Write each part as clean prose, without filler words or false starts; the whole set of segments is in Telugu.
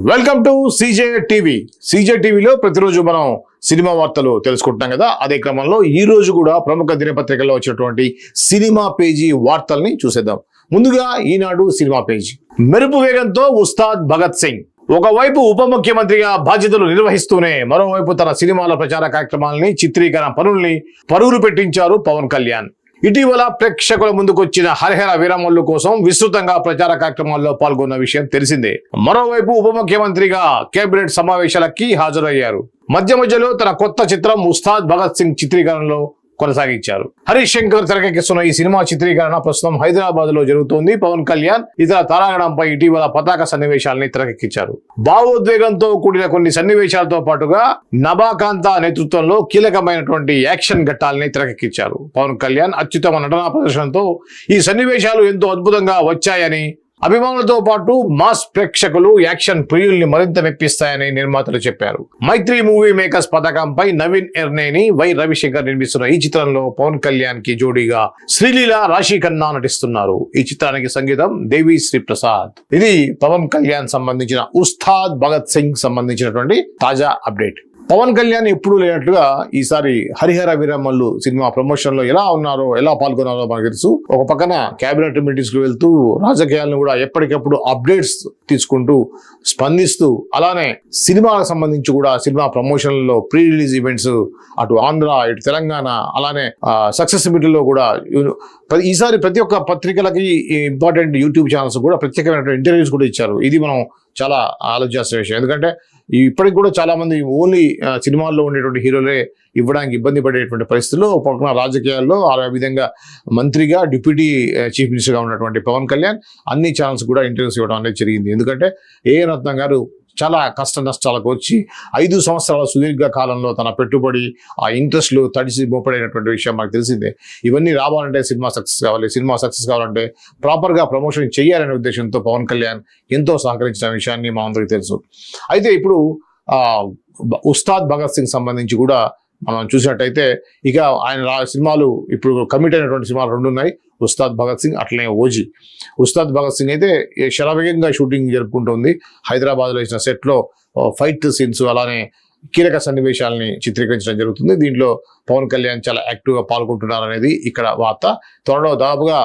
Welcome to CJ TV. CJ టీవీలో ప్రతిరోజు మనం సినిమా వార్తలు తెలుసుకుంటున్నాం కదా. అదే క్రమంలో ఈ రోజు కూడా ప్రముఖ దినపత్రికల్లో వచ్చినటువంటి సినిమా పేజీ వార్తల్ని చూసేద్దాం. ముందుగా ఈనాడు సినిమా పేజీ. మెరుపు వేగంతో ఉస్తాద్ భగత్ సింగ్. ఒకవైపు ఉప ముఖ్యమంత్రిగా బాధ్యతలు నిర్వహిస్తూనే మరోవైపు తన సినిమాల ప్రచార కార్యక్రమాలని, చిత్రీకరణ పనుల్ని పరుగులు పెట్టించారు పవన్ కళ్యాణ్. ఇటీవల ప్రేక్షకుల ముందుకొచ్చిన హరిహర వీరమల్లు కోసం విస్తృతంగా ప్రచార కార్యక్రమాల్లో పాల్గొన్న విషయం తెలిసిందే. మరోవైపు ఉప ముఖ్యమంత్రిగా కేబినెట్ సమావేశాలకి హాజరయ్యారు. మధ్యలో తన కొత్త చిత్రం ఉస్తాద్ భగత్ సింగ్ చిత్రీకరణలో కొనసాగించారు. హరీష్ శంకర్ తెరకెక్కిస్తున్న ఈ సినిమా చిత్రీకరణ ప్రస్తుతం హైదరాబాద్ లో జరుగుతోంది. పవన్ కళ్యాణ్ ఇతర తారాగణంపై ఇటీవల పతాక సన్నివేశాలని తెరకెక్కించారు. భావోద్వేగంతో కూడిన కొన్ని సన్నివేశాలతో పాటుగా నభాకాంత నేతృత్వంలో కీలకమైనటువంటి యాక్షన్ ఘట్టాలని తెరకెక్కించారు. పవన్ కళ్యాణ్ అత్యుత్తమ నటనా ప్రదర్శనతో ఈ సన్నివేశాలు ఎంతో అద్భుతంగా వచ్చాయని, అభిమానులతో పాటు మాస్ ప్రేక్షకులు, యాక్షన్ ప్రియుల్ని మరింత మెప్పిస్తాయని నిర్మాతలు చెప్పారు. మైత్రి మూవీ మేకర్స్ పథకంపై నవీన్ ఎర్నేని, వై రవిశంకర్ నిర్మిస్తున్న ఈ చిత్రంలో పవన్ కళ్యాణ్ కి జోడీగా శ్రీలీల, రాశి ఖన్నా నటిస్తున్నారు. ఈ చిత్రానికి సంగీతం దేవి శ్రీ ప్రసాద్. ఇది పవన్ కళ్యాణ్ సంబంధించిన ఉస్తాద్ భగత్ సింగ్ సంబంధించినటువంటి తాజా అప్డేట్. పవన్ కళ్యాణ్ ఎప్పుడు లేనట్లుగా ఈసారి హరిహర వీరమల్లు సినిమా ప్రమోషన్ లో ఎలా ఉన్నారో, ఎలా పాల్గొన్నారో మనకు తెలుసు. ఒక పక్కన కేబినెట్ మీటింగ్స్ కు వెళ్తూ రాజకీయాలను కూడా ఎప్పటికప్పుడు అప్డేట్స్ తీసుకుంటూ స్పందిస్తూ, అలానే సినిమాలకు సంబంధించి కూడా సినిమా ప్రమోషన్లలో ప్రీ రిలీజ్ ఈవెంట్స్ అటు ఆంధ్ర, ఇటు తెలంగాణ, అలానే సక్సెస్ మీట్లో కూడా ఈసారి ప్రతి ఒక్క పత్రికలకి, ఇంపార్టెంట్ యూట్యూబ్ ఛానల్స్ కూడా ప్రత్యేకమైన ఇంటర్వ్యూస్ కూడా ఇచ్చారు. ఇది మనం చాలా ఆలోచించాల్సిన విషయం. ఎందుకంటే ఇప్పటికి కూడా చాలా మంది ఓన్లీ సినిమాల్లో ఉండేటువంటి హీరోలే ఇవ్వడానికి ఇబ్బంది పడేటువంటి పరిస్థితుల్లో పక్కన రాజకీయాల్లో ఆ విధంగా మంత్రిగా, డిప్యూటీ చీఫ్ మినిస్టర్గా ఉన్నటువంటి పవన్ కళ్యాణ్ అన్ని ఛానల్స్ కూడా ఇంటర్వ్యూస్ ఇవ్వడం అనేది జరిగింది. ఎందుకంటే ఏఎన్ రత్నం గారు చాలా కష్ట నష్టాలకు వచ్చి 5 సంవత్సరాల సుదీర్ఘ కాలంలో తన పెట్టుబడి, ఆ ఇంట్రెస్ట్లు తడిసి మోపడైనటువంటి విషయం మనకు తెలిసిందే. ఇవన్నీ రావాలంటే సినిమా సక్సెస్ కావాలి. సినిమా సక్సెస్ కావాలంటే ప్రాపర్గా ప్రమోషన్ చేయాలనే ఉద్దేశంతో పవన్ కళ్యాణ్ ఎంతో సహకరించిన విషయాన్ని మనందరికీ తెలుసు. అయితే ఇప్పుడు ఉస్తాద్ భగత్ సింగ్ సంబంధించి కూడా మనం చూసినట్టయితే ఇక ఆయన సినిమాలు ఇప్పుడు కమిట్ అయినటువంటి సినిమాలు 2 ఉన్నాయి. ఉస్తాద్ భగత్ సింగ్, అట్లనే ఓజీ. ఉస్తాద్ భగత్ సింగ్ అయితే శరవేగంగా షూటింగ్ జరుపుకుంటుంది. హైదరాబాద్లో ఇచ్చిన సెట్లో ఫైట్ సీన్స్, అలానే కీలక సన్నివేశాలని చిత్రీకరించడం జరుగుతుంది. దీంట్లో పవన్ కళ్యాణ్ చాలా యాక్టివ్గా పాల్గొంటున్నారు అనేది ఇక్కడ వార్త. త్వరలో దాదాపుగా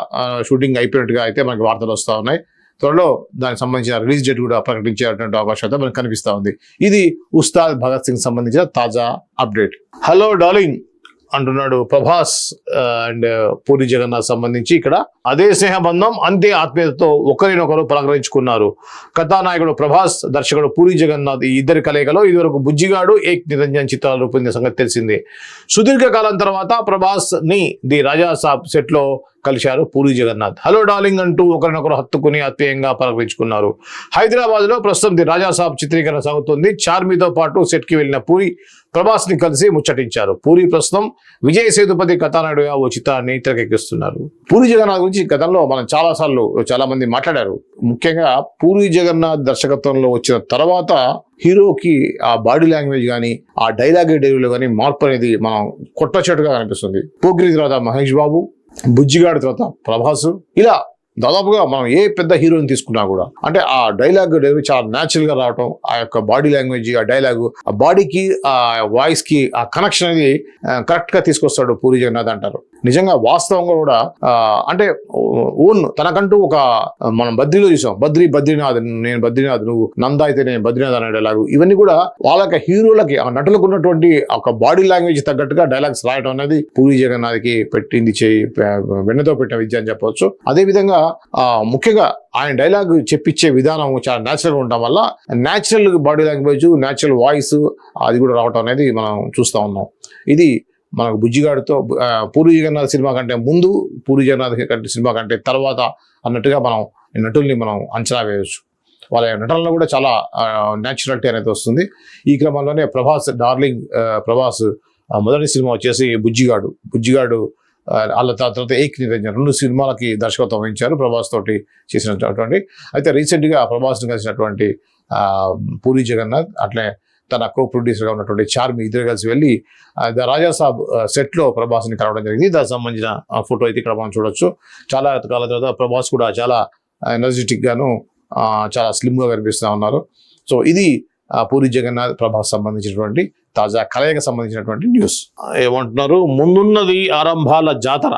షూటింగ్ అయిపోయినట్టుగా అయితే మనకి వార్తలు వస్తూ ఉన్నాయి. త్వరలో దానికి సంబంధించిన రిలీజ్ డేట్ కూడా ప్రకటించేటువంటి అవకాశం అయితే మనకు కనిపిస్తూ ఉంది. ఇది ఉస్తాద్ భగత్ సింగ్ సంబంధించిన తాజా అప్డేట్. హలో డార్లింగ్ అంటున్నాడు ప్రభాస్ అండ్ పూరి జగన్నాథ్ సంబంధించి. ఇక్కడ అదే స్నేహబంధం, అంతే ఆత్మీయతతో ఒకరినొకరు పలకరించుకున్నారు. కథానాయకుడు ప్రభాస్, దర్శకుడు పూరి జగన్నాథ్, ఈ ఇద్దరి కలయికలో ఇదివరకు బుజ్జిగాడు, ఏక్ నిరంజన్ చిత్రాలు రూపొందిన సంగతి తెలిసిందే. సుదీర్ఘకాలం తర్వాత ప్రభాస్ ని ది రాజా సాబ్ సెట్ లో కలిశారు పూరి జగన్నాథ్. హలో డార్లింగ్ అంటూ ఒకరినొకరు హత్తుకుని ఆత్మీయంగా పలకరించుకున్నారు. హైదరాబాద్ లో ప్రస్తుతం ది రాజా సాబ్ చిత్రీకరణ సాగుతుంది. చార్మితో పాటు సెట్ కి వెళ్లిన పూరి ప్రభాస్ ని కలిసి ముచ్చటించారు. పూరి ప్రస్తుతం విజయ్ సేతుపతి కథానాయుడుగా ఓ చిత్రాన్ని తెరకెక్కిస్తున్నారు. పూరి జగన్నాథ్ గురించి గతంలో మనం చాలా మంది మాట్లాడారు. ముఖ్యంగా పూరి జగన్నాథ్ దర్శకత్వంలో వచ్చిన తర్వాత హీరోకి ఆ బాడీ లాంగ్వేజ్ కానీ, ఆ డైలాగ్ డెలివరీలో కానీ మార్పు అనేది మనం కొట్టచేటుగా కనిపిస్తుంది. పోకిరి తర్వాత మహేష్ బాబు, బుజ్జిగాడి తర్వాత ప్రభాస్, ఇలా దాదాపుగా మనం ఏ పెద్ద హీరోని తీసుకున్నా కూడా అంటే ఆ డైలాగ్ డెలివరీ చాలా న్యాచురల్ గా రావటం, ఆ యొక్క బాడీ లాంగ్వేజ్, ఆ డైలాగు, ఆ బాడీకి, ఆ వాయిస్ కి ఆ కనెక్షన్ అనేది కరెక్ట్ గా తీసుకొస్తాడు పూరి జగన్నాథ్ అంటారు. నిజంగా వాస్తవంగా కూడా అంటే ఓన్ తనకంటూ ఒక మనం బద్రీలో చూసాం, బద్రీనాథ్, నేను బద్రీనాథ్, నువ్వు నందా అయితే నేను బద్రీనాథ్ అనే డైలాగు. ఇవన్నీ కూడా వాళ్ళకి హీరోలకి, ఆ నటులకు ఉన్నటువంటి ఒక బాడీ లాంగ్వేజ్ తగ్గట్టుగా డైలాగ్స్ రాయడం అనేది పూరి జగన్నాథ్ కి పెట్టింది వెన్నతో పెట్టిన విద్య అని చెప్పవచ్చు. అదేవిధంగా ముఖ్యంగా ఆయన డైలాగ్ చెప్పించే విధానం చాలా న్యాచురల్ ఉండటం వల్ల natural body language, natural voice అది కూడా రావటం అనేది మనం చూస్తూ ఉన్నాం. ఇది మనకు బుజ్జిగాడితో పూరి జగన్నాథ్ సినిమా కంటే ముందు, పూరి జగన్నాథ్ సినిమా కంటే తర్వాత అన్నట్టుగా మనం నటుల్ని మనం అంచనా వేయవచ్చు. వాళ్ళ నటనలో కూడా చాలా న్యాచురాలిటీ అనేది వస్తుంది. ఈ క్రమంలోనే ప్రభాస్ డార్లింగ్, ప్రభాస్ మొదటి సినిమా వచ్చేసి బుజ్జిగాడు వాళ్ళ తర్వాత ఏక్ నిరంజన్ 2 సినిమాలకి దర్శకత్వం వహించారు ప్రభాస్ తోటి చేసినటువంటి. అయితే రీసెంట్గా ప్రభాస్ని కలిసినటువంటి పూరి జగన్నాథ్, అట్లే తన కో ప్రొడ్యూసర్గా ఉన్నటువంటి చార్మి, ఇద్దరు కలిసి వెళ్ళి ద రాజా సాబ్ సెట్లో ప్రభాస్ని కలవడం జరిగింది. దానికి సంబంధించిన ఫోటో అయితే ఇక్కడ మనం చూడొచ్చు. చాలా కాలం తర్వాత ప్రభాస్ కూడా చాలా ఎనర్జెటిక్ గాను చాలా స్లిమ్గా కనిపిస్తూ ఉన్నారు. సో ఇది పూరి జగన్నాథ్ ప్రభాస్ సంబంధించినటువంటి తాజా కలయిక సంబంధించినటువంటి న్యూస్. ఏమంటున్నారు, ముందున్నది ఆరంభాల జాతర.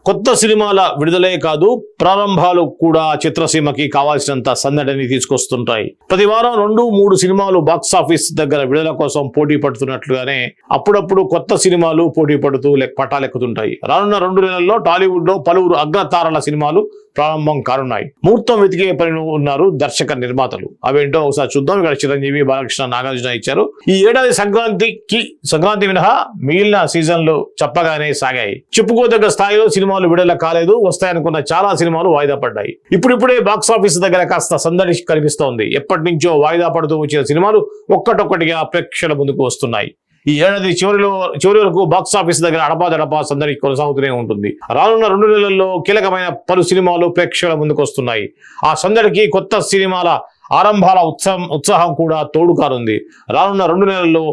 కొత్త సినిమాల విడుదలే కాదు, ప్రారంభాలు కూడా చిత్రసీమకి కావాల్సినంత సందడిని తీసుకొస్తుంటాయి. ప్రతి వారం 2-3 సినిమాలు బాక్సాఫీస్ దగ్గర విడుదల కోసం పోటీ పడుతున్నట్లుగానే అప్పుడప్పుడు కొత్త సినిమాలు పోటీ పడుతూ పట్టాలెక్కుతుంటాయి. రానున్న 2 నెలల్లో టాలీవుడ్ లో పలువురు అగ్రతారల సినిమాలు ప్రారంభం కానున్నాయి. ముహూర్తం వెతికే పని ఉన్నారు దర్శక నిర్మాతలు. అవేంటో ఒకసారి చూద్దాం. ఇక్కడ చిరంజీవి, బాలకృష్ణ, నాగార్జున ఇచ్చారు. ఈ ఏడాది సంక్రాంతి మినహా మిగిలిన సీజన్లు చెప్పగానే సాగాయి. చెప్పుకోదగ్గ స్థాయిలో సినిమాలు విడుదల కాలేదు. వస్తాయనుకున్న చాలా సినిమాలు వాయిదా పడ్డాయి. ఇప్పుడిప్పుడే బాక్సాఫీస్ దగ్గర కాస్త సందడి కనిపిస్తోంది. ఎప్పటి నుంచో వాయిదా పడుతూ వచ్చిన సినిమాలు ఒక్కటొక్కటిగా ప్రేక్షకుల ముందుకు వస్తున్నాయి. ఈ ఏడాది చివరి వరకు బాక్సాఫీస్ దగ్గర అడపాదడపా సందడి కొనసాగుతూనే ఉంటుంది. రానున్న 2 నెలల్లో కీలకమైన పలు సినిమాలు ప్రేక్షకుల ముందుకు వస్తున్నాయి. ఆ సందడికి కొత్త సినిమాల ఆరంభాల ఉత్సాహం కూడా తోడు కానుంది. రానున్న 2 నెలల్లో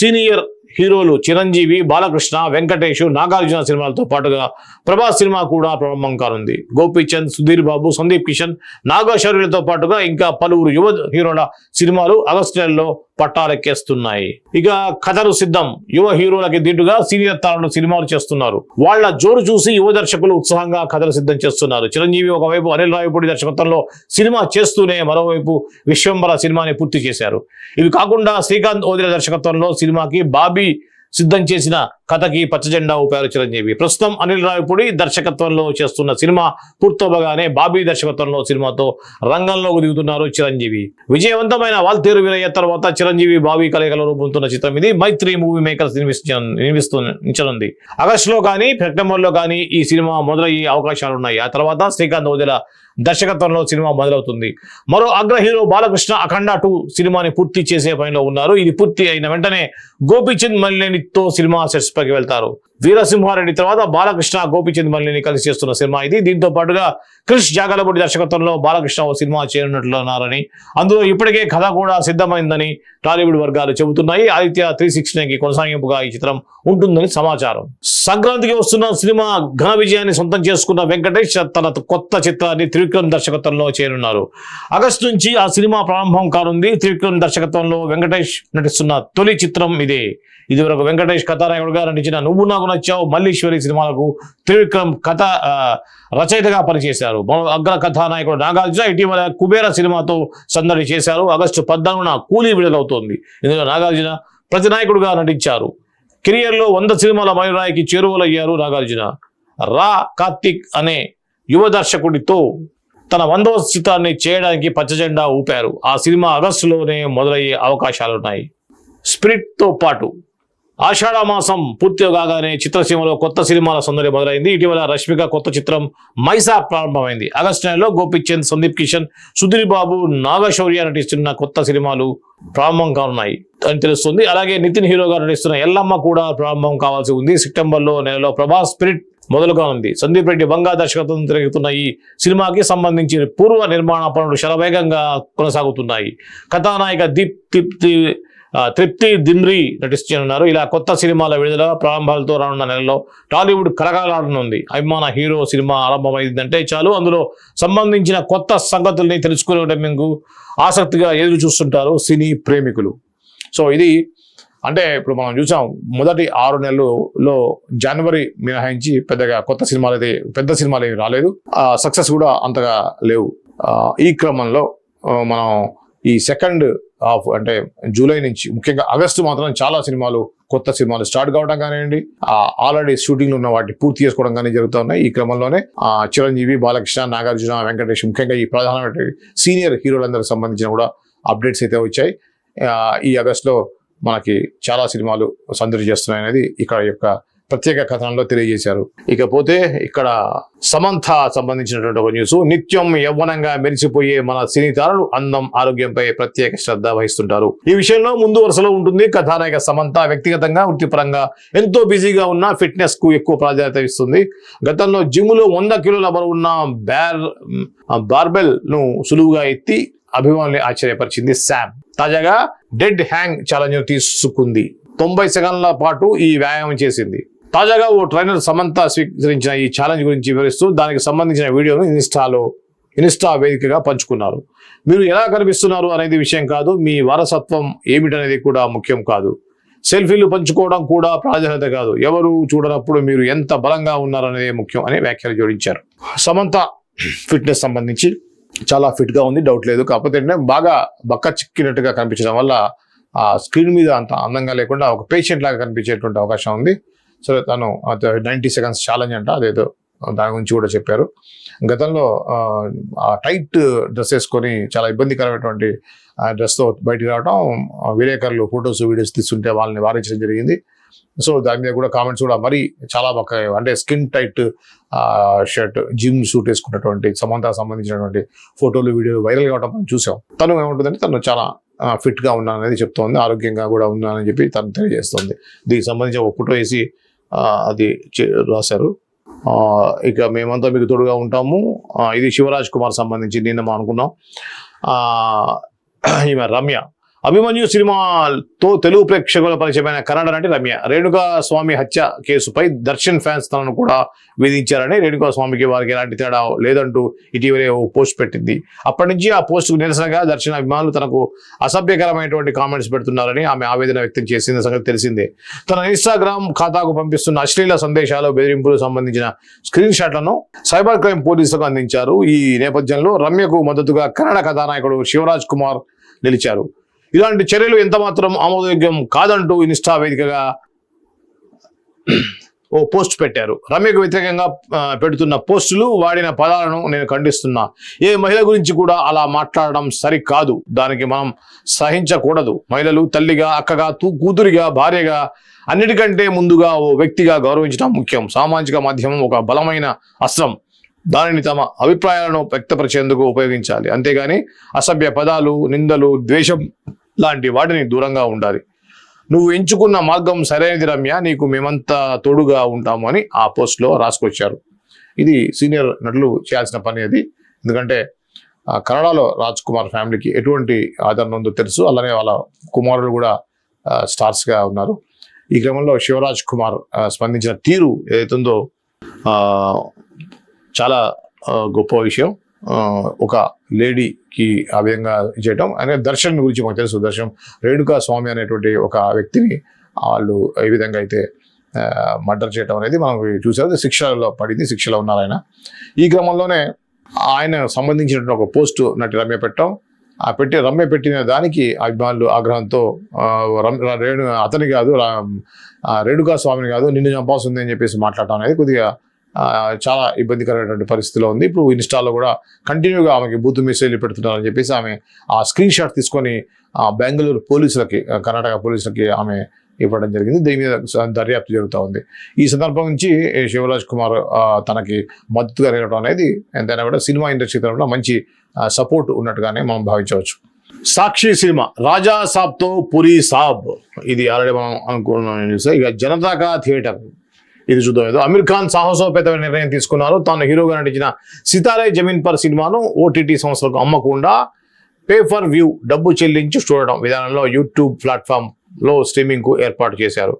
సీనియర్ హీరోలు చిరంజీవి, బాలకృష్ణ, వెంకటేష్, నాగార్జున సినిమాలతో పాటుగా ప్రభాస్ సినిమా కూడా ప్రారంభం కానుంది. గోపీచంద్, సుధీర్ బాబు, సందీప్ కిషన్, నాగశౌర్యులతో పాటుగా ఇంకా పలువురు యువ హీరోల సినిమాలు ఆగస్టు నెలలో పట్టాలెక్కేస్తున్నాయి. ఇక కథలు సిద్ధం. యువ హీరోలకి దీటుగా సీనియర్ తారలు సినిమాలు చేస్తున్నారు. వాళ్ళ జోరు చూసి యువ దర్శకులు ఉత్సాహంగా కథలు సిద్ధం చేస్తున్నారు. చిరంజీవి ఒకవైపు అనిల్ రావిపూడి దర్శకత్వంలో సినిమా చేస్తూనే మరోవైపు విశ్వంబర సినిమాని పూర్తి చేశారు. ఇవి కాకుండా శ్రీకాంత్ ఓదిల దర్శకత్వంలో సినిమాకి బాబీ సిద్ధం చేసిన కథకి పచ్చజెండా ఊపారు చిరంజీవి. ప్రస్తుతం అనిల్ రావిపూడి దర్శకత్వంలో చేస్తున్న సినిమా పూర్తవగానే బాబీ దర్శకత్వంలో సినిమాతో రంగంలోకి దిగుతున్నారు చిరంజీవి. విజయవంతమైన వాల్తేరు వీరయ్య తర్వాత చిరంజీవి, బాబీ కలయికలో రూపొందుతున్న చిత్రం ఇది. మైత్రి మూవీ మేకర్స్ నిర్మిస్తుంది. ఆగస్టులో కానీ సెప్టెంబర్లో కానీ ఈ సినిమా మొదలయ్యే అవకాశాలున్నాయి. ఆ తర్వాత శ్రీకాంత్ ఓదెల దర్శకత్వంలో సినిమా మొదలవుతుంది. మరో అగ్ర హీరో బాలకృష్ణ అఖండ 2 సినిమాని పూర్తి చేసే పనిలో ఉన్నారు. ఇది పూర్తి అయిన వెంటనే గోపీచంద్ మల్లేనితో సినిమా సెట్స్ పైకి వెళ్తారు. వీరసింహారెడ్డి తర్వాత బాలకృష్ణ, గోపీచంద్ మల్లేని కలిసి చేస్తున్న సినిమా ఇది. దీంతో పాటుగా క్రిష్ జాగలపూడి దర్శకత్వంలో బాలకృష్ణ ఓ సినిమా చేయనున్నట్లున్నారని, అందులో ఇప్పటికే కథ కూడా సిద్ధమైందని టాలీవుడ్ వర్గాలు చెబుతున్నాయి. ఆదిత్య 369కి కొనసాగింపుగా ఈ చిత్రం ఉంటుందని సమాచారం. సంక్రాంతికి వస్తున్న సినిమా ఘన విజయాన్ని సొంతం చేసుకున్న వెంకటేష్ తన కొత్త చిత్రాన్ని త్రివిక్రమ్ దర్శకత్వంలో చేయనున్నారు. ఆగస్టు నుంచి ఆ సినిమా ప్రారంభం కానుంది. త్రివిక్రమ్ దర్శకత్వంలో వెంకటేష్ నటిస్తున్న తొలి చిత్రం ఇదే. ఇదివరకు వెంకటేష్ కథానాయకుడిగా నటించిన నువ్వు నాకు నచ్చావు, మల్లీశ్వరి సినిమాలకు త్రివిక్రమ్ రచయితగా పనిచేశారు. అగ్ర కథానాయకుడు నాగార్జున ఇటీవల కుబేర సినిమాతో సందడి చేశారు. ఆగస్టు 14న కూలీ విడుదలవుతోంది. ఇందులో నాగార్జున ప్రతినాయకుడిగా నటించారు. కెరియర్లో 100 సినిమాల మైలురాయికి చేరువలయ్యారు నాగార్జున. కార్తిక్ అనే యువ దర్శకుడితో తన 100వ చిత్రాన్ని చేయడానికి పచ్చజెండా ఊపారు. ఆ సినిమా ఆగస్టులోనే మొదలయ్యే అవకాశాలున్నాయి. స్పిరిట్తో పాటు ఆషాఢ మాసం పూర్తి కాగానే చిత్రసీమలో కొత్త సినిమాల సందడి మొదలైంది. ఇటీవల రష్మిక కొత్త చిత్రం మైసా ప్రారంభమైంది. ఆగస్టు నెలలో గోపీచంద్, సందీప్ కిషన్, సుధీర్ బాబు, నాగశౌర్య నటిస్తున్న కొత్త సినిమాలు ప్రారంభం కానున్నాయి అని తెలుస్తుంది. అలాగే నితిన్ హీరోగా నటిస్తున్న ఎల్లమ్మ కూడా ప్రారంభం కావాల్సి ఉంది. సెప్టెంబర్లో నెలలో ప్రభాస్ స్పిరిట్ మొదలుగా ఉంది. సందీప్ రెడ్డి బంగా దర్శకత్వం తిరుగుతున్న ఈ సినిమాకి సంబంధించి పూర్వ నిర్మాణ పనులు శరవేగంగా కొనసాగుతున్నాయి. కథానాయిక తృప్తి దిమ్రీ నటిస్తున్నారు. ఇలా కొత్త సినిమాల విడుదల ప్రారంభాలతో రానున్న నెలలో టాలీవుడ్ కలకలాడనుంది. అభిమాన హీరో సినిమా ఆరంభమైందంటే చాలు అందులో సంబంధించిన కొత్త సంగతుల్ని తెలుసుకోవడానికి ఆసక్తిగా ఎదురు చూస్తుంటారు సినీ ప్రేమికులు. సో ఇది అంటే ఇప్పుడు మనం చూసాం మొదటి 6 నెలల్లో జనవరి మినహాయించి పెద్దగా కొత్త సినిమాలు అయితే పెద్ద సినిమాలు ఏమి రాలేదు. సక్సెస్ కూడా అంతగా లేవు. ఈ క్రమంలో మనం ఈ సెకండ్ హాఫ్ అంటే జూలై నుంచి ముఖ్యంగా ఆగస్టు మాత్రం చాలా సినిమాలు కొత్త సినిమాలు స్టార్ట్ కావడం కానివ్వండి, ఆల్రెడీ షూటింగ్లు ఉన్న వాటిని పూర్తి చేసుకోవడం కానీ జరుగుతూ ఉన్నాయి. ఈ క్రమంలోనే చిరంజీవి, బాలకృష్ణ, నాగార్జున, వెంకటేష్ ముఖ్యంగా ఈ ప్రధానమైన సీనియర్ హీరోలందరికి సంబంధించిన కూడా అప్డేట్స్ అయితే వచ్చాయి. ఈ ఆగస్టులో మనకి చాలా సినిమాలు సందడి చేస్తున్నాయి అనేది ఇక్కడ యొక్క ప్రత్యేక కథనంలో తెలియజేశారు. ఇకపోతే ఇక్కడ సమంత సంబంధించినటువంటి ఒక న్యూస్. నిత్యం యవ్వనంగా మెరిసిపోయే మన సినీ తారలు అందం, ఆరోగ్యంపై ప్రత్యేక శ్రద్ధ వహిస్తుంటారు. ఈ విషయంలో ముందు వరుసలో ఉంటుంది కథానాయక సమంత. వ్యక్తిగతంగా, వృత్తిపరంగా ఎంతో బిజీగా ఉన్న ఫిట్నెస్ కు ఎక్కువ ప్రాధాన్యత ఇస్తుంది. గతంలో జిమ్ లో 100 కిలోల బరువున్న బార్బెల్ ను సులువుగా ఎత్తి అభిమానుల్ని ఆశ్చర్యపరిచింది శామ్. తాజాగా డెడ్ హ్యాంగ్ ఛాలెంజ్ తీసుకుంది. 90 సెకండ్ల పాటు ఈ వ్యాయామం చేసింది. తాజాగా ఓ ట్రైనర్ సమంత స్వీకరించిన ఈ ఛాలెంజ్ గురించి వివరిస్తూ దానికి సంబంధించిన వీడియోను ఇన్స్టాలో ఇన్స్టా వేదికగా పంచుకున్నారు. మీరు ఎలా కనిపిస్తున్నారు అనేది విషయం కాదు, మీ వారసత్వం ఏమిటనేది కూడా ముఖ్యం కాదు. సెల్ఫీలు పంచుకోవడం కూడా ప్రాధాన్యత కాదు, ఎవరు చూడనప్పుడు మీరు ఎంత బలంగా ఉన్నారనేది ముఖ్యం అని వ్యాఖ్యలు జోడించారు. సమంత ఫిట్నెస్ సంబంధించి చాలా ఫిట్గా ఉంది, డౌట్ లేదు. కాకపోతే ఏంటంటే బాగా బక్క చిక్కినట్టుగా కనిపించడం వల్ల ఆ స్క్రీన్ మీద అంత అందంగా లేకుండా ఒక పేషెంట్ లాగా కనిపించేటువంటి అవకాశం ఉంది. సో తను 90 seconds ఛాలెంజ్ అంట, అదేదో దాని గురించి కూడా చెప్పారు. గతంలో ఆ టైట్ డ్రెస్ వేసుకొని చాలా ఇబ్బందికరమైనటువంటి డ్రెస్తో బయటికి రావడం, విలేకరులు ఫొటోస్ వీడియోస్ తీస్తుంటే వాళ్ళని వారించడం జరిగింది. సో దాని మీద కూడా కామెంట్స్ కూడా మరీ చాలా బాగా, అంటే skin tight shirt gym suit వేసుకున్నటువంటి సమంతకు సంబంధించినటువంటి ఫోటోలు వీడియోలు వైరల్ కావడం మనం చూసాం. తను ఏముంటుందంటే తను చాలా ఫిట్గా ఉన్నాననేది చెప్తోంది, ఆరోగ్యంగా కూడా ఉన్నానని చెప్పి తను తెలియజేస్తుంది. దీనికి సంబంధించి ఒక ఫోటో వేసి అది రాశారు. ఇక మేమంతా మీకు తోడుగా ఉంటాము. ఇది శివరాజ్ కుమార్ సంబంధించి నిన్న మనం అనుకున్నాం. ఈమె రమ్య అభిమన్యు సినిమాతో తెలుగు ప్రేక్షకుల పరిచయమైన కన్నడ నటి రమ్య రేణుకా స్వామి హత్య కేసుపై దర్శన్ ఫ్యాన్స్ తనను కూడా వేధించారని, రేణుకా స్వామికి వారికి ఎలాంటి తేడా లేదంటూ ఇటీవలే ఓ పోస్ట్ పెట్టింది. అప్పటి నుంచి ఆ పోస్టుకు నిరసనగా దర్శన్ అభిమానులు తనకు అసభ్యకరమైనటువంటి కామెంట్స్ పెడుతున్నారని ఆమె ఆవేదన వ్యక్తం చేసిన సంగతి తెలిసిందే. తన ఇన్స్టాగ్రామ్ ఖాతాకు పంపిస్తున్న అశ్లీల సందేశాలు, బెదిరింపులకు సంబంధించిన స్క్రీన్ షాట్లను సైబర్ క్రైమ్ పోలీసులకు అందించారు. ఈ నేపథ్యంలో రమ్యకు మద్దతుగా కన్నడ కథానాయకుడు శివరాజ్ కుమార్ నిలిచారు. ఇలాంటి చర్యలు ఎంతమాత్రం ఆమోదయోగ్యం కాదంటూ ఇన్స్టా వేదికగా ఓ పోస్ట్ పెట్టారు. రమ్యకు వ్యతిరేకంగా పెడుతున్న పోస్టులు, వాడిన పదాలను నేను ఖండిస్తున్నా. ఏ మహిళ గురించి కూడా అలా మాట్లాడడం సరికాదు, దానికి మనం సహించకూడదు. మహిళలు తల్లిగా, అక్కగా, కూతురిగా, భార్యగా, అన్నిటికంటే ముందుగా ఓ వ్యక్తిగా గౌరవించడం ముఖ్యం. సామాజిక మాధ్యమం ఒక బలమైన అస్త్రం, దానిని తమ అభిప్రాయాలను వ్యక్తపరిచేందుకు ఉపయోగించాలి. అంతేగాని అసభ్య పదాలు, నిందలు, ద్వేషం లాంటి వాటిని దూరంగా ఉండాలి. నువ్వు ఎంచుకున్న మార్గం సరైనది రమ్య, నీకు మేమంతా తోడుగా ఉంటాము అని ఆ పోస్ట్లో రాసుకొచ్చారు. ఇది సీనియర్ నటులు చేయాల్సిన పని అది. ఎందుకంటే కన్నడలో రాజ్ కుమార్ ఫ్యామిలీకి ఎటువంటి ఆదరణ ఉందో తెలుసు. అలానే వాళ్ళ కుమారులు కూడా స్టార్స్గా ఉన్నారు. ఈ క్రమంలో శివరాజ్ కుమార్ స్పందించిన తీరు ఏదైతుందో చాలా గొప్ప విషయం. ఒక లేడీకి ఆ విధంగా చేయటం అనే దర్శన్ గురించి మాకు తెలుసు. దర్శన్ రేణుకా స్వామి అనేటువంటి ఒక వ్యక్తిని వాళ్ళు ఏ విధంగా అయితే మర్డర్ చేయటం అనేది మనం చూసారు. శిక్షలో పడింది, శిక్షలో ఉన్నారు ఆయన. ఈ క్రమంలోనే ఆయన సంబంధించినటువంటి ఒక పోస్టు నటి రమ్య పెట్టడం, రమ్య పెట్టిన దానికి అభిమానులు ఆగ్రహంతో అతని కాదు, రేణుకా స్వామిని కాదు, నిన్ను చంపాల్సింది అని చెప్పేసి మాట్లాడటం అనేది కొద్దిగా చాలా ఇబ్బందికరమైనటువంటి పరిస్థితిలో ఉంది. ఇప్పుడు ఇన్స్టాలో కూడా కంటిన్యూగా ఆమెకి బూతు మెసేజ్లు పెడుతున్నారని చెప్పేసి ఆమె ఆ స్క్రీన్ షాట్ తీసుకొని బెంగళూరు పోలీసులకి, కర్ణాటక పోలీసులకి ఆమె ఇవ్వడం జరిగింది. దీని మీద దర్యాప్తు జరుగుతూ ఉంది. ఈ సందర్భం నుంచి శివరాజ్ కుమార్ తనకి మద్దతుగా నిలవడం అనేది ఎంతైనా కూడా సినిమా ఇండస్ట్రీ తరఫున మంచి సపోర్ట్ ఉన్నట్టుగానే మనం భావించవచ్చు. సాక్షి సినిమా రాజా సాబ్తో పురి సాబ్, ఇది ఆల్రెడీ మనం అనుకున్నాం. ఇక జనతా కా థియేటర్, ఇది చూద్దాం. ఏదో అమీర్ ఖాన్ సాహసోపేతమైన నిర్ణయం తీసుకున్నారు. తాను హీరోగా నటించిన సితారే జమీన్ పర్ సినిమాను ఓటీటీ సంస్థలకు అమ్మకుండా పే ఫర్ వ్యూ డబ్బు చెల్లించి చూడడం విధానంలో యూట్యూబ్ ప్లాట్ఫామ్లో స్ట్రీమింగ్కు ఏర్పాటు చేశారు.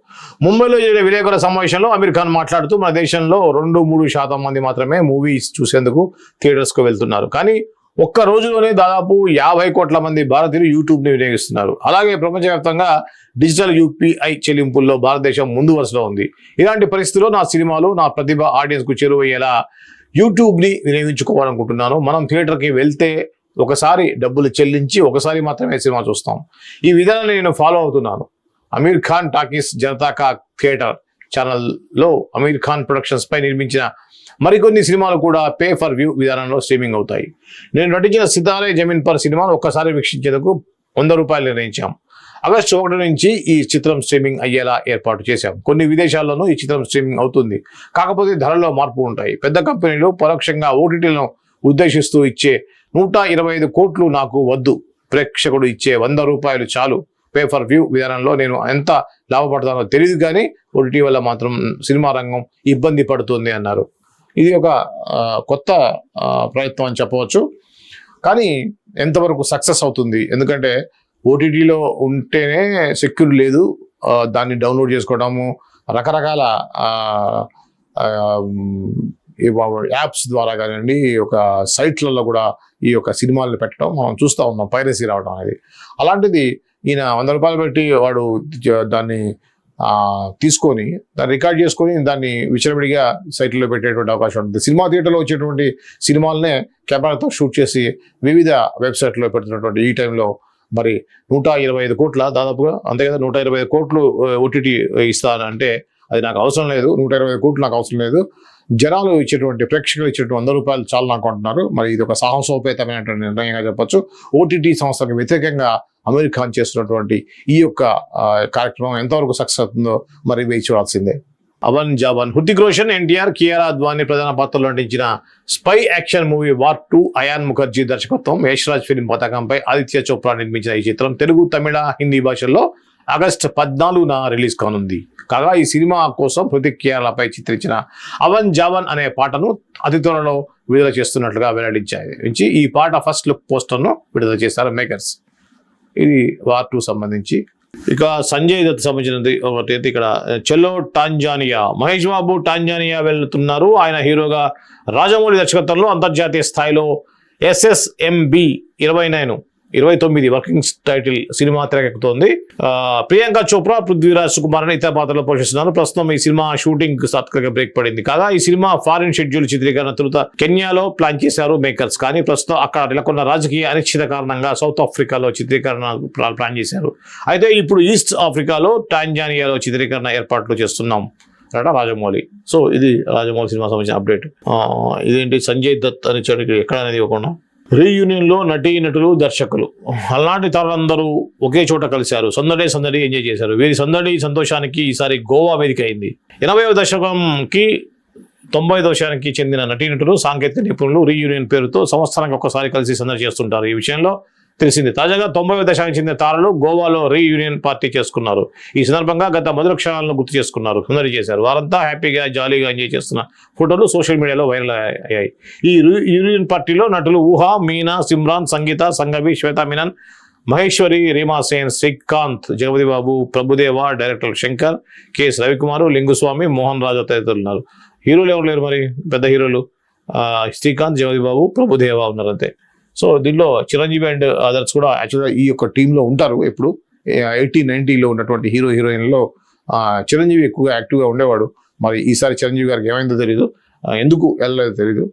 ముంబైలో జరిగిన విలేకరుల సమావేశంలో అమీర్ ఖాన్ మాట్లాడుతూ, మన దేశంలో 2-3% మంది మాత్రమే మూవీస్ చూసేందుకు థియేటర్స్కు వెళ్తున్నారు. కానీ ఒక్క రోజులోనే దాదాపు 50 కోట్ల మంది భారతీయులు యూట్యూబ్ని వినియోగిస్తున్నారు. అలాగే ప్రపంచవ్యాప్తంగా డిజిటల్ యూపీఐ చెల్లింపుల్లో భారతదేశం ముందు వరుసలో ఉంది. ఇలాంటి పరిస్థితుల్లో నా సినిమాలు, నా ప్రతిభ ఆడియన్స్కు చేరువయ్యేలా యూట్యూబ్ని వినియోగించుకోవాలనుకుంటున్నాను. మనం థియేటర్కి వెళ్తే ఒకసారి డబ్బులు చెల్లించి ఒకసారి మాత్రమే సినిమా చూస్తాం. ఈ విధానాన్ని నేను ఫాలో అవుతున్నాను. అమీర్ ఖాన్ టాకీస్ జనతా కా థియేటర్ ఛానల్లో అమీర్ ఖాన్ ప్రొడక్షన్స్ పై నిర్మించిన మరికొన్ని సినిమాలు కూడా పే ఫర్ వ్యూ విధానంలో స్ట్రీమింగ్ అవుతాయి. నేను నటించిన సితారే జమీన్ పర్ సినిమాను ఒక్కసారి వీక్షించేందుకు ₹100 నిర్ణయించాం. ఆగస్టు 1 నుంచి ఈ చిత్రం స్ట్రీమింగ్ అయ్యేలా ఏర్పాటు చేశాం. కొన్ని విదేశాల్లోనూ ఈ చిత్రం స్ట్రీమింగ్ అవుతుంది. కాకపోతే ధరలో మార్పు ఉంటాయి. పెద్ద కంపెనీలు పరోక్షంగా ఓటీటీలను ఉద్దేశిస్తూ ఇచ్చే 125 కోట్లు నాకు వద్దు. ప్రేక్షకుడు ఇచ్చే ₹100 చాలు. పే ఫర్ వ్యూ విధానంలో నేను ఎంత లాభపడతానో తెలియదు, కానీ ఓటీటీ వల్ల మాత్రం సినిమా రంగం ఇబ్బంది పడుతుంది అన్నారు. ఇది ఒక కొత్త ప్రయత్నం అని చెప్పవచ్చు. కానీ ఎంతవరకు సక్సెస్ అవుతుంది? ఎందుకంటే ఓటీటీలో ఉంటేనే సెక్యూర్ లేదు, దాన్ని డౌన్లోడ్ చేసుకోవడము, రకరకాల యాప్స్ ద్వారా కానివ్వండి, ఒక సైట్లలో కూడా ఈ యొక్క సినిమాలను పెట్టడం మనం చూస్తూ ఉన్నాం, పైరసీ రావడం అనేది. అలాంటిది ఈయన 100 రూపాయలు పెట్టి వాడు దాన్ని తీసుకొని దాన్ని రికార్డ్ చేసుకొని దాన్ని విచ్చలవిడిగా సైట్లో పెట్టేటువంటి అవకాశం ఉంటుంది. సినిమా థియేటర్లో వచ్చేటువంటి సినిమాలనే కెమెరాతో షూట్ చేసి వివిధ వెబ్సైట్లో పెడుతున్నటువంటి ఈ టైంలో మరి 125 కోట్ల దాదాపుగా, అంతే కదా, 125 కోట్లు ఓటీటీ ఇస్తానంటే అది నాకు అవసరం లేదు, 125 కోట్లు నాకు అవసరం లేదు, జనాలు ఇచ్చేటువంటి, ప్రేక్షకులు ఇచ్చేటువంటి 100 రూపాయలు చాలా నాకు అంటున్నారు. మరి ఇది ఒక సాహసోపేతమైనటువంటి నిర్ణయంగా చెప్పొచ్చు. ఓటీటీ సంస్థలకు వ్యతిరేకంగా అమీర్ ఖాన్ చేస్తున్నటువంటి ఈ యొక్క కార్యక్రమం ఎంతవరకు సక్సెస్ అవుతుందో మరి వేచి చూడాల్సిందే. అవన్ జావన్, హృతిక్ రోషన్, ఎన్టీఆర్, కియారా అద్వానీ ప్రధాన పాత్రలో నటించిన spy action movie War 2 Ayan Mukerji దర్శకత్వం, యశ్రాజ్ ఫిల్మ్ పతాకంపై ఆదిత్య చోప్రా నిర్మించిన ఈ చిత్రం తెలుగు, తమిళ, హిందీ భాషల్లో ఆగస్టు 14న రిలీజ్ కానుంది. కాగా ఈ సినిమా కోసం హృతిక్, కియారాలపై చిత్రించిన అవన్ జావన్ అనే పాటను అతి త్వరలో విడుదల చేస్తున్నట్లుగా వెల్లడించాయి. ఈ పాట ఫస్ట్ లుక్ పోస్టర్ను విడుదల చేశారు మేకర్స్. ఇది వార్ 2 సంబంధించి. ఇక సంజయ్ దత్ సంబంధించినది ఒకటి అయితే ఇక్కడ చెల్లో టాంజానియా, మహేష్ బాబు టాంజానియా వెళ్తున్నారు. ఆయన హీరోగా రాజమౌళి దర్శకత్వంలో అంతర్జాతీయ స్థాయిలో SSMB 29 వర్కింగ్ టైటిల్ సినిమా తెరకెక్కుతోంది. ప్రియాంక చోప్రా, పృథ్వీరాజ్ సుకుమార్ అని ఇతర పాత్రలో పోషిస్తున్నారు. ప్రస్తుతం ఈ సినిమా షూటింగ్ తాత్కాలిక బ్రేక్ పడింది. కాగా ఈ సినిమా ఫారిన్ షెడ్యూల్ చిత్రీకరణ తొలుత కెన్యాలో ప్లాన్ చేశారు మేకర్స్. కానీ ప్రస్తుతం అక్కడ నెలకొన్న రాజకీయ అనిశ్చిత కారణంగా సౌత్ ఆఫ్రికాలో చిత్రీకరణ ప్లాన్ చేశారు. అయితే ఇప్పుడు ఈస్ట్ ఆఫ్రికాలో టాంజానియాలో చిత్రీకరణ ఏర్పాట్లు చేస్తున్నాం రాజమౌళి. సో ఇది రాజమౌళి సినిమా సంబంధించిన అప్డేట్. ఇదేంటి సంజయ్ దత్ అని చెప్పి ఎక్కడ అనేది ఇవ్వకుండా రీయూనియన్లో నటులు, దర్శకులు అలాంటి తారందరూ ఒకే చోట కలిశారు. సందడి ఎంజాయ్ చేశారు. వీరి సంతోషానికి ఈసారి గోవా వేదిక అయింది. 80వ దశకంకి 90వ దశకానికి చెందిన నటులు, సాంకేతిక నిపుణులు రీయూనియన్ పేరుతో సంవత్సరానికి ఒక్కసారి కలిసి సందడి చేస్తుంటారు. ఈ విషయంలో తెలిసింది. తాజాగా 90వ దశకానికి చెందిన తారలు గోవాలో రీయూనియన్ పార్టీ చేసుకున్నారు. ఈ సందర్భంగా గత మధుర క్షణాలను గుర్తు చేసుకున్నారు, సందడి చేశారు. వారంతా హ్యాపీగా, జాలీగా ఎంజాయ్ చేస్తున్న ఫోటోలు సోషల్ మీడియాలో వైరల్ అయ్యాయి. ఈ రీయూనియన్ పార్టీలో నటులు ఊహా, మీనా, సిమ్రాన్, సంగీత, సంగవి, శ్వేతా మీనన్, మహేశ్వరి, రీమా సేన్, శ్రీకాంత్, జగపతి బాబు, ప్రభుదేవ, డైరెక్టర్ శంకర్, కెఎస్ రవికుమార్, లింగుస్వామి, మోహన్ రాజా తదితరులు ఉన్నారు. హీరోలు ఎవరు లేరు మరి, పెద్ద హీరోలు శ్రీకాంత్, జగపతి బాబు, ప్రభుదేవ ఉన్నారు అంతే. సో దీనిలో చిరంజీవి అండ్ అదర్స్ కూడా యాక్చువల్గా ఈ యొక్క టీంలో ఉంటారు. ఎప్పుడు 80-90లో ఉన్నటువంటి హీరోయిన్లో చిరంజీవి ఎక్కువగా యాక్టివ్గా ఉండేవాడు. మరి ఈసారి చిరంజీవి గారికి ఏమైందో తెలీదు, ఎందుకు వెళ్ళలేదో తెలీదు,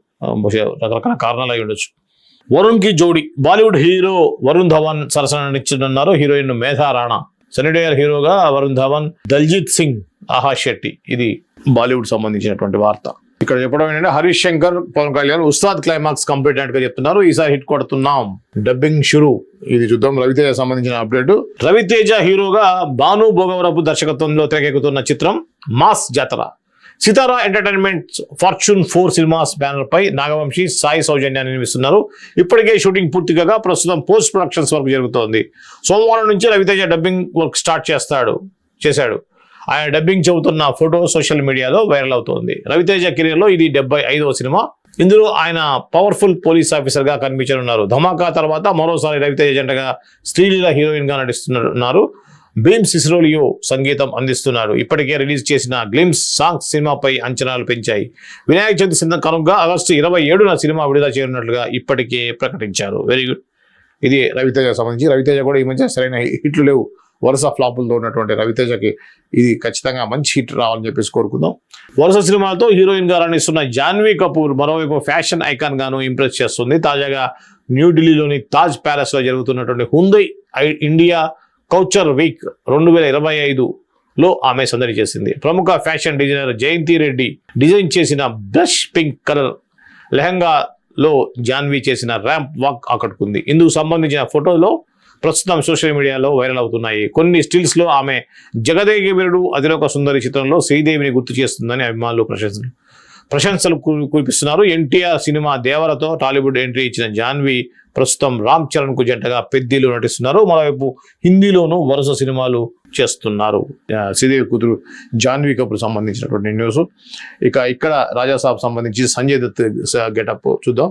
రకరకాల కారణాలు అయి ఉండొచ్చు. వరుణ్కి జోడి, బాలీవుడ్ హీరో వరుణ్ ధవన్ సరసన నటించనున్నారు హీరోయిన్ మేధా రాణా. సన్నిడేయర్ హీరోగా వరుణ్ ధవన్, దల్జీత్ సింగ్, ఆహా శెట్టి. ఇది బాలీవుడ్ సంబంధించినటువంటి వార్త. ఇక్కడ చెప్పడం ఏంటంటే హరీష్ శంకర్, పవన్ కళ్యాణ్ ఉస్తాద్ క్లైమాక్స్ కంప్లీట్ అయినట్టుగా చెప్తున్నారు. ఈసారి హిట్ కొడుతున్నాం, డబ్బింగ్ షురు. ఇది చూద్దాం. రవితేజ సంబంధించిన అప్డేట్. రవితేజ హీరోగా భాను భోగవరపు దర్శకత్వంలో తెరకెక్కుతున్న చిత్రం మాస్ జాతర. సితారా ఎంటర్టైన్మెంట్ ఫార్చ్యూన్ 4 సినిమాస్ బ్యానర్ పై నాగవంశీ, సాయి సౌజన్యాన్ని నిర్మిస్తున్నారు. ఇప్పటికే షూటింగ్ పూర్తి కాగా ప్రస్తుతం పోస్ట్ ప్రొడక్షన్స్ వర్క్ జరుగుతోంది. సోమవారం నుంచి రవితేజ డబ్బింగ్ వర్క్ స్టార్ట్ చేశాడు. ఆయన డబ్బింగ్ చెబుతున్న ఫోటో సోషల్ మీడియాలో వైరల్ అవుతోంది. రవితేజ కెరీర్లో ఇది 75వ సినిమా. ఇందులో ఆయన పవర్ఫుల్ పోలీస్ ఆఫీసర్గా కనిపించనున్నారు. ధమాకా తర్వాత మరోసారి రవితేజ జంటగా శ్రీలీల హీరోయిన్గా నటిస్తున్నారు. భీమ్ సిసిరోలియో సంగీతం అందిస్తున్నాడు. ఇప్పటికే రిలీజ్ చేసిన గ్లిమ్స్ సాంగ్స్ సినిమాపై అంచనాలు పెంచాయి. వినాయక చవితి కనుక ఆగస్టు 27న సినిమా విడుదల చేయనున్నట్లుగా ఇప్పటికే ప్రకటించారు. Very good. ఇది రవితేజ సంబంధించి. రవితేజ కూడా ఈ మధ్య సరైన హిట్లు లేవు. వరుస ఫ్లాపులతో ఉన్నటువంటి రవితేజకి ఇది ఖచ్చితంగా మంచి హిట్ రావాలని చెప్పేసి కోరుకుందాం. వరుస సినిమాలతో హీరోయిన్ గా రాణిస్తున్న జాన్వీ కపూర్ మరోవైపు ఫ్యాషన్ ఐకాన్ గాను ఇంప్రెస్ చేస్తుంది. తాజాగా న్యూఢిల్లీలోని తాజ్ ప్యాలెస్ లో జరుగుతున్నటువంటి హుందై ఇండియా కల్చర్ వీక్ 2025లో ఆమె సందడి చేసింది. ప్రముఖ ఫ్యాషన్ డిజైనర్ జయంతి రెడ్డి డిజైన్ చేసిన బ్రష్ పింక్ కలర్ లెహంగాలో జాన్వీ చేసిన ర్యాంప్ వాక్ ఆకట్టుకుంది. ఇందుకు సంబంధించిన ఫోటోలో ప్రస్తుతం సోషల్ మీడియాలో వైరల్ అవుతున్నాయి. కొన్ని స్టిల్స్ లో ఆమె జగదేక వీరుడు అతిలోక సుందరి చిత్రంలో శ్రీదేవిని గుర్తు చేస్తుందని అభిమానులు ప్రశంసలు కురిపిస్తున్నారు. ఎన్టీఆర్ సినిమా దేవరతో టాలీవుడ్ ఎంట్రీ ఇచ్చిన జాన్వీ ప్రస్తుతం రామ్ చరణ్ కు జంటగా పెద్దిలో నటిస్తున్నారు. మరోవైపు హిందీలోనూ వరుస సినిమాలు చేస్తున్నారు. శ్రీదేవి కూతురు జాన్వీ కపూర్ సంబంధించినటువంటి న్యూస్. ఇక్కడ రాజాసాబ్ సంబంధించి సంజయ్ దత్ గెటప్ చూద్దాం.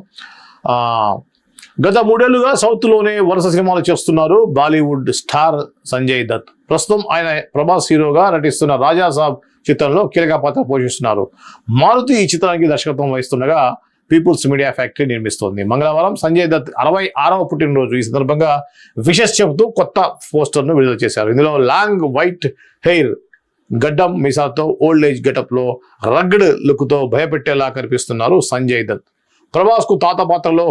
గత 3 ఏళ్లుగా సౌత్ లోనే వరుస సినిమాలు చేస్తున్నారు బాలీవుడ్ స్టార్ సంజయ్ దత్. ప్రస్తుతం ఆయన ప్రభాస్ హీరోగా నటిస్తున్న రాజా సాబ్ చిత్రంలో కీలక పాత్ర పోషిస్తున్నారు. మారుతి ఈ చిత్రానికి దర్శకత్వం వహిస్తుండగా పీపుల్స్ మీడియా ఫ్యాక్టరీ నిర్మిస్తోంది. మంగళవారం సంజయ్ దత్ 66వ పుట్టినరోజు. ఈ సందర్భంగా విషెస్ చెబుతూ కొత్త పోస్టర్ను విడుదల చేశారు. ఇందులో లాంగ్ వైట్ హెయిర్, గడ్డం మీసాతో ఓల్డ్ ఏజ్ గెటప్ లో రగ్డ్ లుక్ తో భయపెట్టేలా కనిపిస్తున్నారు సంజయ్ దత్. ప్రభాస్ కు తాత పాత్రలో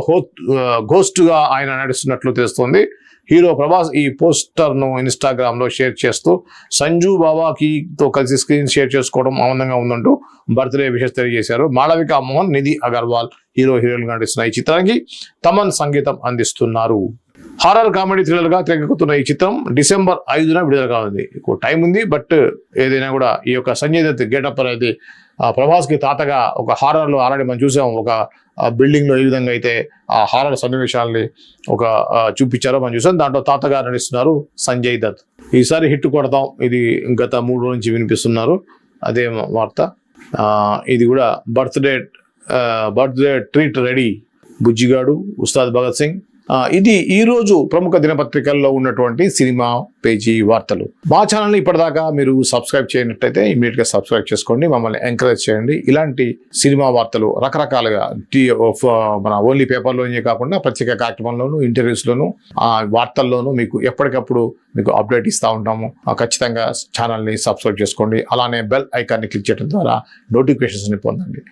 గోస్ట్ గా ఆయన నడుస్తున్నట్లు తెలుస్తోంది. హీరో ప్రభాస్ ఈ పోస్టర్ ను ఇన్స్టాగ్రామ్ లో షేర్ చేస్తూ సంజు బాబాకి తో కలిసి స్క్రీన్ షేర్ చేసుకోవడం ఆనందంగా ఉందంటూ బర్త్డే విషెస్ తెలియజేశారు. మాళవిక మోహన్, నిధి అగర్వాల్ హీరోయిన్గా నటిస్తున్న ఈ చిత్రానికి తమన్ సంగీతం అందిస్తున్నారు. హారర్ కామెడీ థ్రిల్లర్ గా తెరకెక్కుతున్న ఈ చిత్రం డిసెంబర్ 5న విడుదల కానుంది. టైం ఉంది, బట్ ఏదైనా కూడా ఈ యొక్క సంజయ్ దత్ గెటప్ అనేది ప్రభాస్ కి తాతగా ఒక హారర్ లో ఆల్రెడీ మనం చూసాం. ఒక బిల్డింగ్ లో ఏ విధంగా అయితే ఆ హారర్ సన్నివేశాలని ఒక చూపించారో మనం చూసాం. దాంట్లో తాతగా నటిస్తున్నారు సంజయ్ దత్. ఈసారి హిట్ కొడతాం, ఇది గత 3 రోజుల నుంచి వినిపిస్తున్నారు. అదే వార్త. ఇది కూడా birthday treat ready, Bujjigadu, Ustaad Bhagat Singh. ఇది ఈ రోజు ప్రముఖ దినపత్రికల్లో ఉన్నటువంటి సినిమా పేజీ వార్తలు. మా ఛానల్ని ఇప్పటిదాకా మీరు సబ్స్క్రైబ్ చేయనట్టయితే ఇమీడియట్ గా సబ్స్క్రైబ్ చేసుకోండి, మమ్మల్ని ఎంకరేజ్ చేయండి. ఇలాంటి సినిమా వార్తలు రకరకాలుగా మన ఓన్లీ పేపర్లోనే కాకుండా ప్రత్యేక కార్యక్రమంలోను, ఇంటర్వ్యూస్లోను, వార్తల్లోనూ మీకు ఎప్పటికప్పుడు మీకు అప్డేట్ ఇస్తూ ఉంటాము. ఖచ్చితంగా ఛానల్ని సబ్స్క్రైబ్ చేసుకోండి. అలానే బెల్ ఐకాన్ని క్లిక్ చేయడం ద్వారా నోటిఫికేషన్స్ని పొందండి.